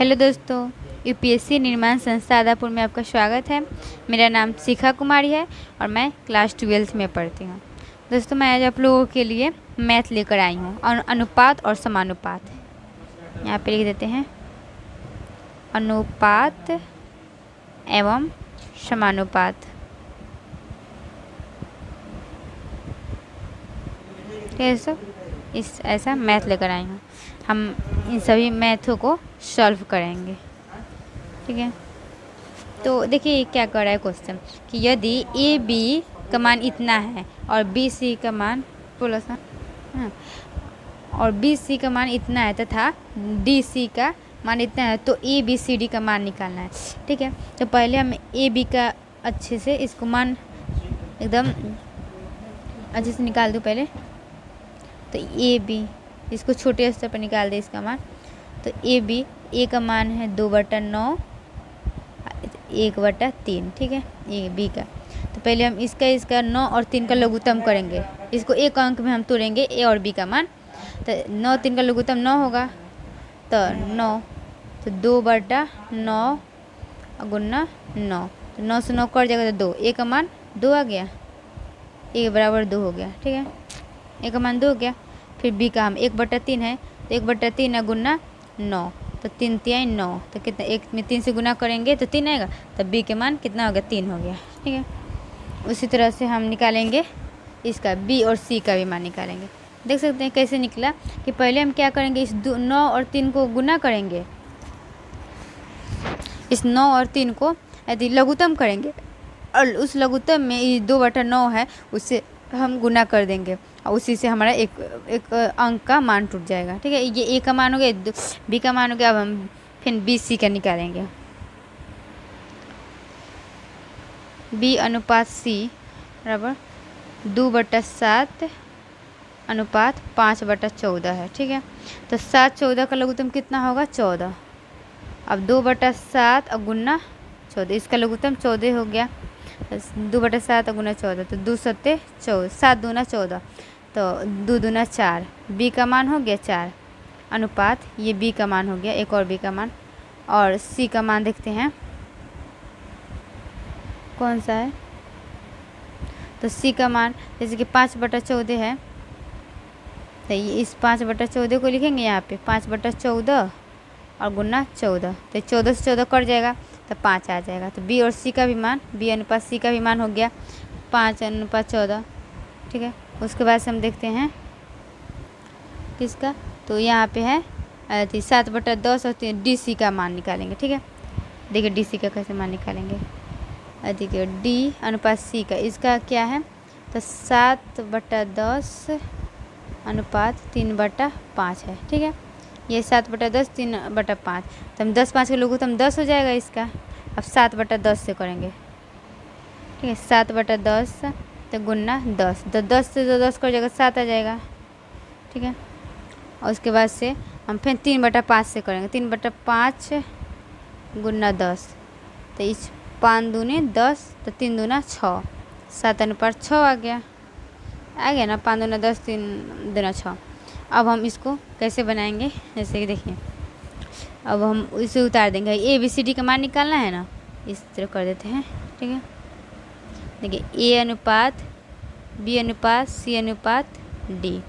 Hello दोस्तों, UPSC निर्माण संस्था आदापुर में आपका स्वागत है। मेरा नाम शिखा कुमारी है और मैं क्लास 12th में पढ़ती हूँ। दोस्तों, मैं आज आप लोगों के लिए मैथ लेकर आई हूँ और अनुपात और समानुपात। यहाँ पे लिख देते हैं अनुपात एवं समानुपात। कैसे इस ऐसा मैथ लेकर आई हूँ। हम इन सभी मैथों को सॉल्व करेंगे, ठीक है। तो देखिए क्या कर रहा है क्वेश्चन कि यदि ए बी का मान इतना है और बी सी का मान बोला सा और बी सी का मान इतना है तथा डी सी का मान इतना है तो ए बी सी डी का मान निकालना है, ठीक है। तो पहले हम ए बी का अच्छे से इसको मान एकदम अच्छे से निकाल दूँ पहले। तो ए बी इसको छोटे स्तर पर निकाल दे इसका मान। तो ए बी ए का मान है 2/9 1/3, ठीक है, ए बी का। तो पहले हम इसका 9 और 3 का लघुत्तम करेंगे। इसको एक अंक में हम तोड़ेंगे ए और बी का मान। तो 9 3 का लघुत्तम 9 होगा, तो 9 तो 2/9 गुना 9, तो 9 से 9 कट जाएगा तो 2। ए का मान 2 आ गया, ए बराबर 2 हो गया, ठीक है। ए का मान 2 हो गया। फिर बी का हम 1/3 है, तो 1/3 गुना 9, तो 3 3 9, तो कितना 1 में 3 से गुना करेंगे तो 3 आएगा। तब बी के मान कितना हो गया, 3 हो गया, ठीक है। उसी तरह से हम निकालेंगे इसका बी और सी का भी मान निकालेंगे। देख सकते हैं कैसे निकला कि पहले हम क्या करेंगे, इस 9 और 3 को गुना करेंगे। इस 9 और 3 को यदि लघुत्तम करेंगे और उस लघुत्तम में 2/9 है उससे हम गुना कर देंगे और उसी से हमारा एक अंक का मान टूट जाएगा, ठीक है। ये ए का मान हो गया, बी का मान हो गया। अब हम फिर बी सी का निकालेंगे। बी अनुपात सी बराबर 2/7 अनुपात 5/14 है, ठीक है। तो 7 14 का लघुत्तम कितना होगा, 14। अब 2/7 और गुना 14, इसका लघुत्तम 14 हो गया। 2/7 गुना 14, तो 2 7 14, 7 दूना 14, तो 2 दूना 4। बी का मान हो गया 4 अनुपात, ये बी का मान हो गया, एक और बी का मान। और सी का मान देखते हैं कौन सा है। तो सी का मान जैसे कि 5/14 है, तो ये इस 5/14 को लिखेंगे यहाँ पे 5/14 और गुना 14, तो 14 से 14 कट जाएगा तो 5 आ जाएगा। तो बी और सी का भी मान, बी अनुपात सी का भी मान हो गया 5/14, ठीक है। उसके बाद से हम देखते हैं किसका, तो यहाँ पे है 7/10 और डी सी का मान निकालेंगे, ठीक है। देखिए डी सी का कैसे मान निकालेंगे। देखिए डी अनुपात सी का इसका क्या है, तो 7/10 अनुपात 3/5 है, ठीक है। ये 7/10 3/5, तो हम 10 5 के लोगों तो हम 10 हो जाएगा इसका। अब 7/10 से करेंगे, ठीक है। 7/10 तो गुना 10, तो 10 से जो 10 कर जाएगा 7 आ जाएगा, ठीक है। और उसके बाद से हम फिर 3/5 से करेंगे। 3/5 गुना 10, तो इस 5 दूनी 10, तो 3 दूना 6, 7 अनुपात 6 आ गया ना। 5 दूना 10, 3 दूना 6। अब हम इसको कैसे बनाएंगे, जैसे कि देखिए अब हम इसे उतार देंगे। ए बी सी डी का मान निकालना है ना, इस तरह कर देते हैं, ठीक है। देखिए ए अनुपात बी अनुपात सी अनुपात डी,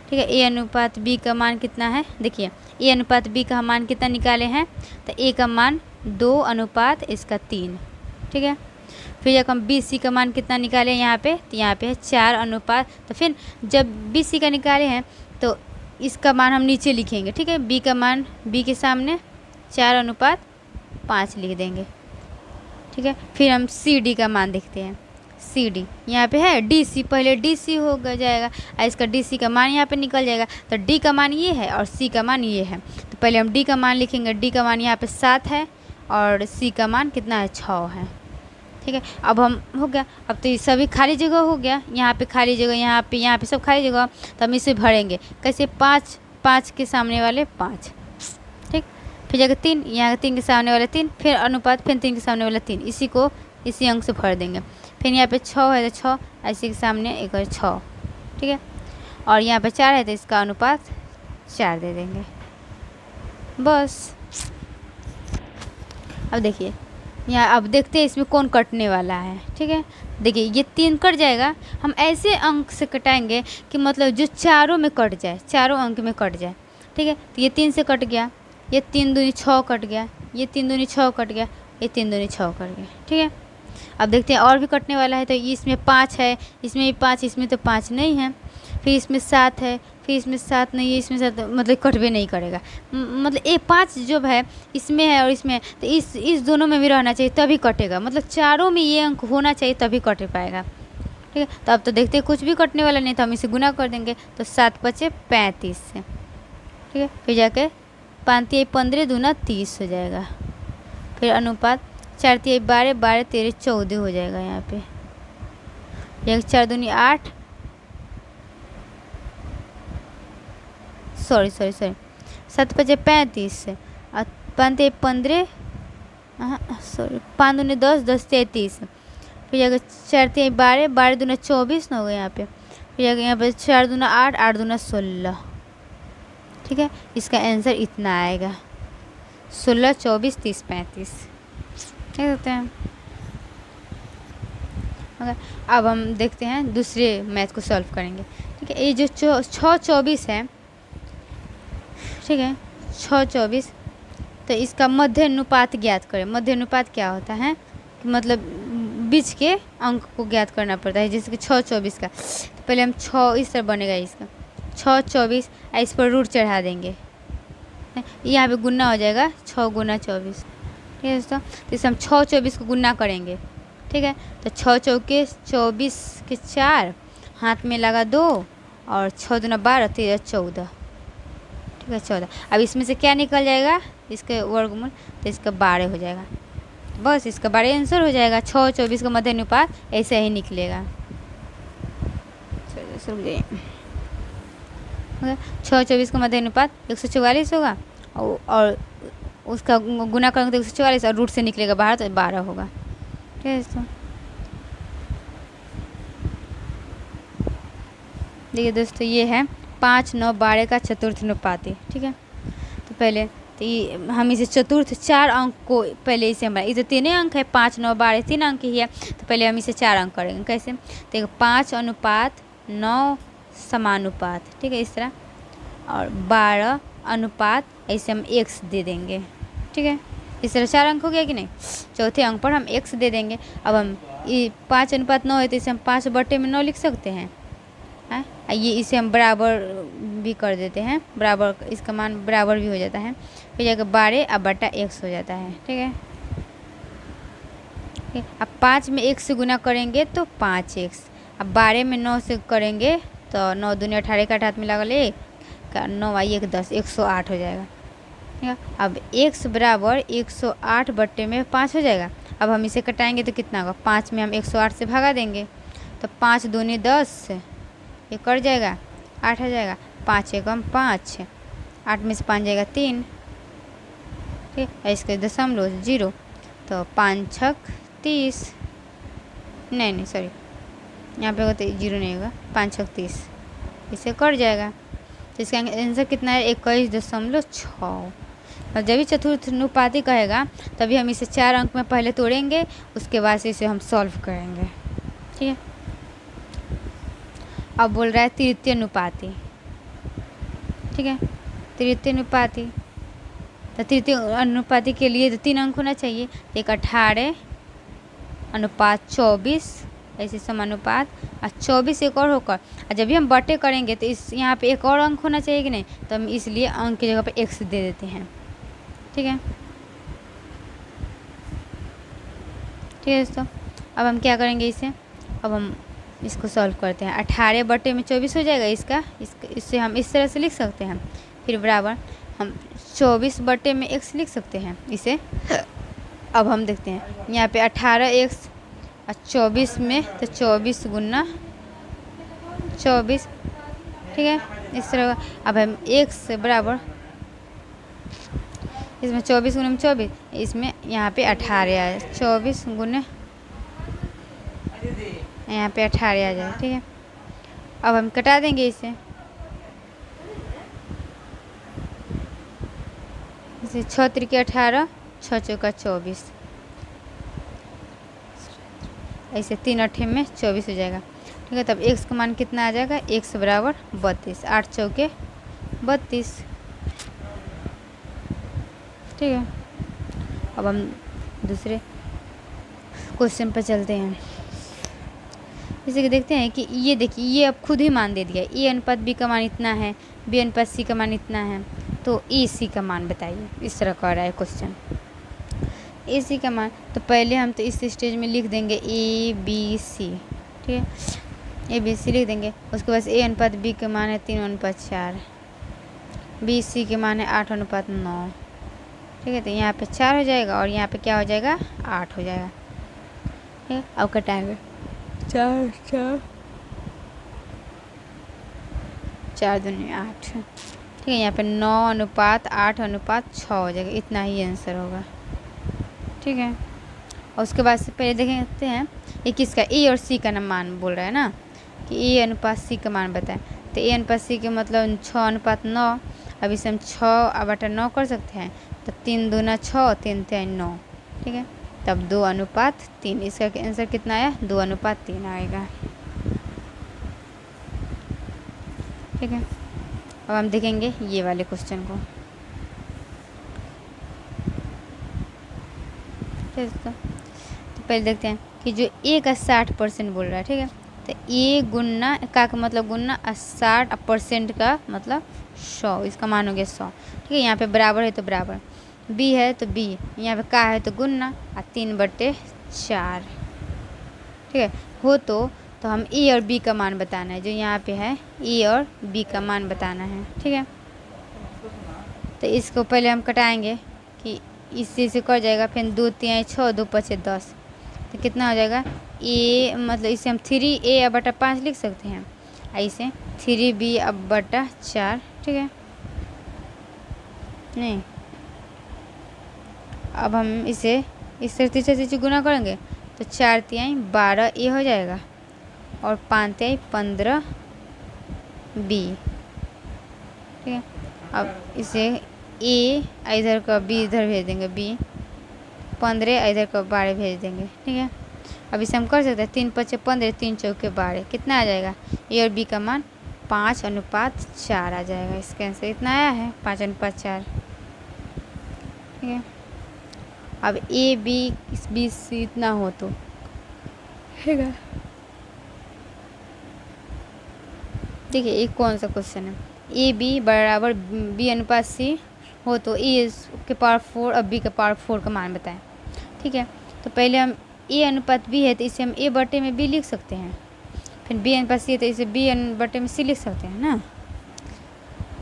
ठीक है। ए अनुपात बी का मान कितना है, देखिए ए अनुपात बी का मान कितना निकाले हैं, तो ए का मान 2 अनुपात इसका 3, ठीक है। फिर जब हम बी सी का मान कितना निकाले यहाँ पे, तो यहाँ पे है 4 अनुपात। तो फिर जब बी सी का निकाले हैं तो इसका मान हम नीचे लिखेंगे, ठीक है। बी का मान बी के सामने 4/5 लिख देंगे, ठीक है। फिर हम सी डी का मान देखते हैं। सी डी यहाँ पे है डी सी, पहले डी सी हो जाएगा और इसका डी सी का मान यहाँ पे निकल जाएगा। तो डी का मान ये है और सी का मान ये है, तो पहले हम डी का मान लिखेंगे। डी का मान यहाँ पे 7 है और सी का मान कितना है, 6 है, ठीक है। अब हम हो गया, अब तो ये सभी खाली जगह हो गया। यहाँ पे खाली जगह, यहाँ पे सब खाली जगह, तो हम इसे भरेंगे कैसे, 5 5 के सामने वाले 5, ठीक। फिर जगह 3, यहाँ 3 के सामने वाले 3, फिर अनुपात फिर 3 के सामने वाला 3, इसी को इसी अंक से भर देंगे। फिर यहाँ पे 6 है तो 6 इसी के सामने एक और 6, ठीक है। और यहाँ पे 4 है तो इसका अनुपात 4 दे देंगे, बस। अब देखिए यहाँ, अब देखते हैं इसमें कौन कटने वाला है। ठीक है, देखिए ये 3 कट जाएगा। हम ऐसे अंक से कटाएंगे कि मतलब जो चारों में कट जाए, चारों अंक में कट जाए। ठीक है, तो ये 3 से कट गया, ये 3 दूनी 6 कट गया, ये 3 दूनी 6 कट गया, ये 3 दूनी 6 कट गया। ठीक है, अब देखते हैं और भी कटने वाला है। तो इसमें 5 है, इसमें भी 5, इसमें तो 5 नहीं है, फिर इसमें 7 है, फिर इसमें 7 नहीं है, इसमें 7 मतलब कटवे नहीं करेगा। मतलब ये 5 जो है इसमें है और इसमें, तो इस दोनों में भी रहना चाहिए तभी कटेगा। मतलब चारों में ये अंक होना चाहिए तभी कट पाएगा। ठीक है, तो अब तो देखते हैं कुछ भी कटने वाला नहीं, तो हम इसे गुना कर देंगे। तो 7 पचे 35 से। ठीक है, फिर जाके 5 तिहाई 15 दूना 30 हो जाएगा। फिर अनुपात 4 तिहाई 12, 12 13 14 हो जाएगा। यहाँ पे 4 दूनी 8, सॉरी 7 पचे 35 से, और 5 तिहाई 15, सॉरी 5 दूनी 10, 10 तिहाई 30, फिर जाकर 4 तिहाई 12, 12 दूना 24 ना हो गया यहाँ पे। फिर जाकर यहाँ पे 4 दूना 8, 8 दूना 16। ठीक है, इसका आंसर इतना आएगा 16, 24, 30, 35। देख सकते हैं। ओके, अब हम देखते हैं दूसरे मैथ को सॉल्व करेंगे। ठीक है, ये जो 6 24 है, ठीक है 6 24, तो इसका मध्य अनुपात ज्ञात करें। मध्य अनुपात क्या होता है कि मतलब बीच के अंक को ज्ञात करना पड़ता है। जैसे कि 6 24 का, तो पहले हम 6 इस तरह बनेगा इसका 6 24, इस पर रूट चढ़ा देंगे, यहाँ पे गुना हो जाएगा 6 गुना 24। ठीक है दोस्तों, तो इसे हम 6 24 को गुना करेंगे। ठीक है, तो 6 चौके 24 के 4, हाथ में लगा 2, और 6 दूना 12, 13 14। ठीक है 14। अब इसमें से क्या निकल जाएगा, इसके वर्गमूल, तो इसका 12 हो जाएगा। बस इसका 12 आंसर हो जाएगा। 6 24 का मध्य अनुपात ऐसे ही निकलेगा। 6 24 का मध्य अनुपात 144 होगा, और उसका गुना करेंगे तो 144, और रूट से निकलेगा बाहर तो 12 होगा। ठीक है दोस्तों, देखिए दोस्तों ये है 5 9 12 का चतुर्थ अनुपाती। ठीक है, तो पहले तो ये हम इसे चतुर्थ 4 अंक को पहले इसे हमारा इसे 3 अंक है, 5 9 12 3 अंक ही है, तो पहले हम इसे 4 अंक करेंगे। कैसे, तो 5 अनुपात 9 समानुपात। ठीक है, इस तरह, और 12 अनुपात ऐसे हम x दे देंगे। ठीक है, इस तरह 4 अंक हो गया कि नहीं। चौथे अंक पर हम x दे देंगे। अब हम ये 5 अनुपात 9 है, तो इसे हम 5 बटे में 9 लिख सकते हैं। ये इसे हम बराबर भी कर देते हैं, बराबर इसका मान बराबर भी हो जाता है। फिर जाकर 12 अब बटा x हो जाता है। ठीक है, अब 5 में 1 से गुना करेंगे तो 5x, अब 12 में 9 से करेंगे तो 9 दूनी 18 का हाथ में लगल 1, 9 आई 1 10, 108 हो जाएगा। ठीक है, अब x बराबर 108 बट्टे में 5 हो जाएगा। अब हम इसे कटाएंगे तो कितना होगा, 5 में हम 108 से भगा देंगे, तो 5 दूनी 10, ये कट जाएगा 8 आ जाएगा। 5 एकम 5, 8 में से 5 जाएगा 3। ठीक है, इसके दशमलव 0, तो 5 छक 30, नहीं सॉरी, यहाँ पे होता 0 नहीं होगा, 5 छक 30, इसे कट जाएगा। तो इसका आंसर कितना है, 21.6। और जब भी चतुर्थ अनुपाती कहेगा तभी हम इसे 4 अंक में पहले तोड़ेंगे, उसके बाद से इसे हम सॉल्व करेंगे। ठीक है, अब बोल रहा है तृतीय अनुपाती। ठीक है, तृतीय अनुपाती, तो तृतीय अनुपाती के लिए तो 3 अंक होना चाहिए। एक 18 अनुपात 24 ऐसे समानुपात, और 24 एक और होकर, और जब भी हम बटे करेंगे तो इस यहाँ पे एक और अंक होना चाहिए कि नहीं, तो हम इसलिए अंक की जगह पे x दे देते हैं। ठीक है, ठीक है दोस्तों, अब हम क्या करेंगे इसे, अब हम इसको सॉल्व करते हैं। 18 बटे में 24 हो जाएगा इसका, इससे हम इस तरह से लिख सकते हैं। फिर बराबर हम 24 बटे में x लिख सकते हैं इसे। अब हम देखते हैं यहाँ पे 18x और 24 में, तो 24 गुना 24। ठीक है, इस तरह। अब हम x बराबर इसमें 24 गुना में 24, इसमें यहाँ पे 18 आए, 24 गुने यहाँ पे 18 आ जाए। ठीक है, अब हम कटा देंगे इसे 6 त्रिके 18, 6 चौका 24, ऐसे 3 अट्ठे में 24 हो जाएगा। ठीक है, तब x का मान कितना आ जाएगा, x बराबर 32, 8 चौके 32। ठीक है, अब हम दूसरे क्वेश्चन पर चलते हैं। जैसे कि देखते हैं कि ये देखिए, ये अब खुद ही मान दे दिया, a अनुपात b का मान इतना है, b अनुपात c का मान इतना है, तो a c का मान बताइए। इस तरह का रहा है क्वेश्चन। a c का मान, तो पहले हम तो इस स्टेज में लिख देंगे a b c। ठीक है, a b c लिख देंगे। उसके बाद a अनुपात b का मान है 3:4, b c के मान है 8:9। ठीक है, तो यहाँ पे 4 हो जाएगा और यहाँ पे क्या हो जाएगा, 8 हो जाएगा। ठीक है, अब कटाएंगे 4 4 4 दूनी 8। ठीक है, यहाँ पे 9:8:6 हो जाएगा, इतना ही आंसर होगा। ठीक है, और उसके बाद से पहले देखते हैं ये किसका, ए और सी का मान बोल रहा है ना, कि ए अनुपात सी का मान बताएं। तो ए अनुपात सी के मतलब 6:9। अब इसे हम 6/9 कर सकते हैं, तो 3 दूना 6, 3 3 9। ठीक है, तब 2:3। इसका आंसर कितना आया, 2:3 आएगा। ठीक है, अब हम देखेंगे ये वाले क्वेश्चन को। तो पहले देखते हैं कि जो ए का 60% बोल रहा है। ठीक है, तो ए गुना का मतलब गुना 60% का मतलब 100, इसका मान हो गया 100। ठीक है, यहाँ पे बराबर है तो बराबर, बी है तो बी, यहाँ पे का है तो गुना, और 3/4। ठीक है, हो तो हम ए और बी का मान बताना है, जो यहाँ पे है ए और बी का मान बताना है। ठीक है, तो इसको पहले हम कटाएंगे कि इससे से कट जाएगा, फिर 2 3 6, 2 5 10, तो कितना हो जाएगा, ए मतलब इसे हम 3a/5 लिख सकते हैं, ऐसे 3b/4। ठीक है, नहीं, अब हम इसे इस तीसरे से गुना करेंगे तो 4 3 12 ए हो जाएगा, और 5 3 15 बी। ठीक है, अब इसे ए इधर का बी इधर भेज देंगे, बी 15 इधर का 12 भेज देंगे। ठीक है, अब इसे हम कर सकते हैं 3 5 15, 3 चौके 12, कितना आ जाएगा, ए और बी का मान 5:4 आ जाएगा। इसका आंसर इतना आया है, 5:4। ठीक है, अब ए बी सी इतना हो तो ठीक है। देखिए ये कौन सा क्वेश्चन है, ए बी बराबर बी अनुपात सी हो तो ए के पावर 4 और बी के पावर 4 का मान बताएं। ठीक है, तो पहले हम ए अनुपात बी है तो इसे हम a/b में बी लिख सकते हैं, फिर बी अनुपात सी है तो इसे b/में सी लिख सकते हैं ना।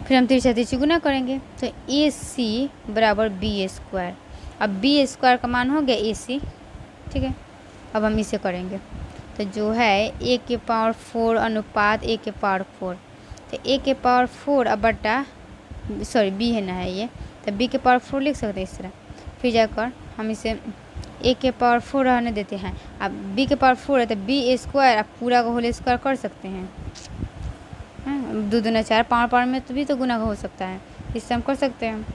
फिर हम तिरछा गुना करेंगे तो ए सी बराबर b²। अब b² का मान हो गया ए सी। ठीक है, अब हम इसे करेंगे तो जो है ए के पावर 4 अनुपात ए के पावर 4, तो ए के पावर 4 अब बटा सॉरी बी है ना है ये, तो बी के पावर 4 लिख सकते हैं इस तरह। फिर जाकर हम इसे ए के पावर 4 रहने देते हैं, अब बी के पावर 4 है तो b² अब पूरा का होल स्क्वायर कर सकते हैं। 2 दूना 4, पावर में तो भी तो गुना हो सकता है, इससे हम कर सकते हैं।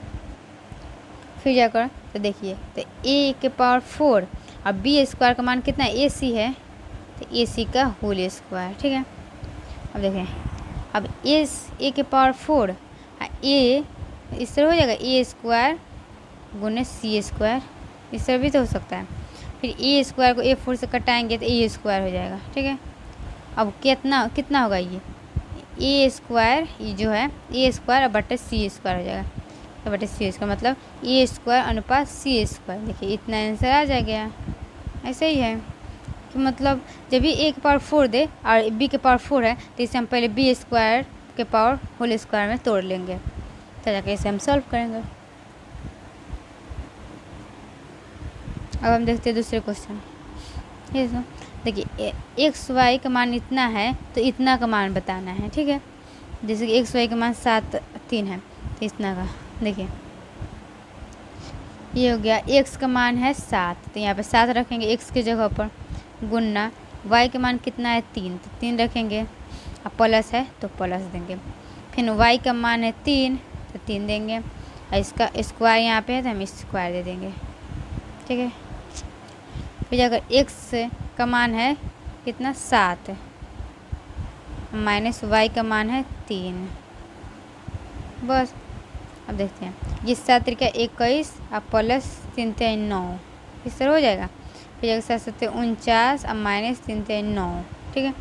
फिर जाकर तो देखिए तो ए के पावर 4 और b² का मान कितना है, ए सी है, तो ए सी का होल स्क्वायर। ठीक है, अब देखें, अब ए के पावर 4 ए इस तरह हो जाएगा, a² गुने c², इस तरह भी तो हो सकता है। फिर a² को a4 से कटाएंगे तो a² हो जाएगा। ठीक है, अब कितना होगा, ये a² ये जो है a² बटे c² हो जाएगा, तो बटे c² मतलब a² अनुपात c²। देखिए इतना आंसर आ जाएगा। ऐसे ही है कि मतलब जब भी a के पावर 4 दे और b के पावर 4 है तो इसे हम पहले b² के पावर होल स्क्वायर में तोड़ लेंगे, तो जाके इसे हम सॉल्व करेंगे। अब हम देखते हैं दूसरे क्वेश्चन। ये देखिए XY का मान इतना है तो इतना का मान बताना है। ठीक है, जैसे कि XY का मान 7 3 है तो इतना का देखिए ये हो गया, x का मान है 7 तो यहाँ पे 7 रखेंगे x के जगह पर, गुना y का मान कितना है 3 तो 3 रखेंगे, अब प्लस है तो प्लस देंगे। फिर y का मान है 3 तो 3 देंगे, और इसका स्क्वायर यहाँ पे है तो हम स्क्वायर दे देंगे। ठीक है। फिर अगर x का मान है कितना 7 माइनस y का मान है 3। बस अब देखते हैं, ये 7 त्रिका 21 और प्लस 3 3 9 इस तरह हो जाएगा। फिर 7 7 49 और माइनस 3 3 9। ठीक है।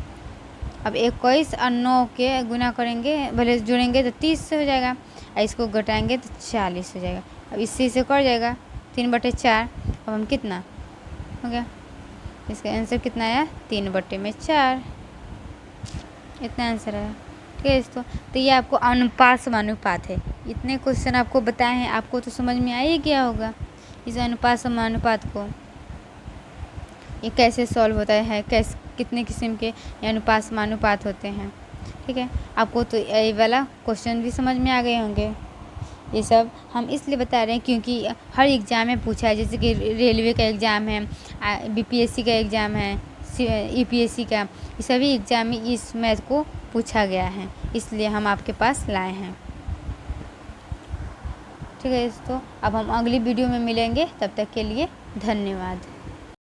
अब 21 और 9 के गुना करेंगे, भले जोड़ेंगे तो 30 से हो जाएगा और इसको घटाएंगे तो 40 हो जाएगा। अब इससे इसे कट जाएगा 3/4। अब हम कितना हो गया, इसका आंसर कितना आया 3/4, इतना आंसर आया। ठीक है दोस्तों, तो ये आपको अनुपात समानुपात है। इतने क्वेश्चन आपको बताए हैं, आपको तो समझ में आ ही गया होगा इस अनुपात समानुपात को, ये कैसे सॉल्व होता है, कैसे कितने किस्म के अनुपात समानुपात होते हैं। ठीक है, आपको तो ये वाला क्वेश्चन भी समझ में आ गए होंगे। ये सब हम इसलिए बता रहे हैं क्योंकि हर एग्ज़ाम में पूछा है, जैसे कि रेलवे का एग्ज़ाम है, बीपीएससी का एग्ज़ाम है, यूपीएससी का, ये सभी एग्ज़ाम में इस मैथ को पूछा गया है, इसलिए हम आपके पास लाए हैं। ठीक है दोस्तों, अब हम अगली वीडियो में मिलेंगे, तब तक के लिए धन्यवाद।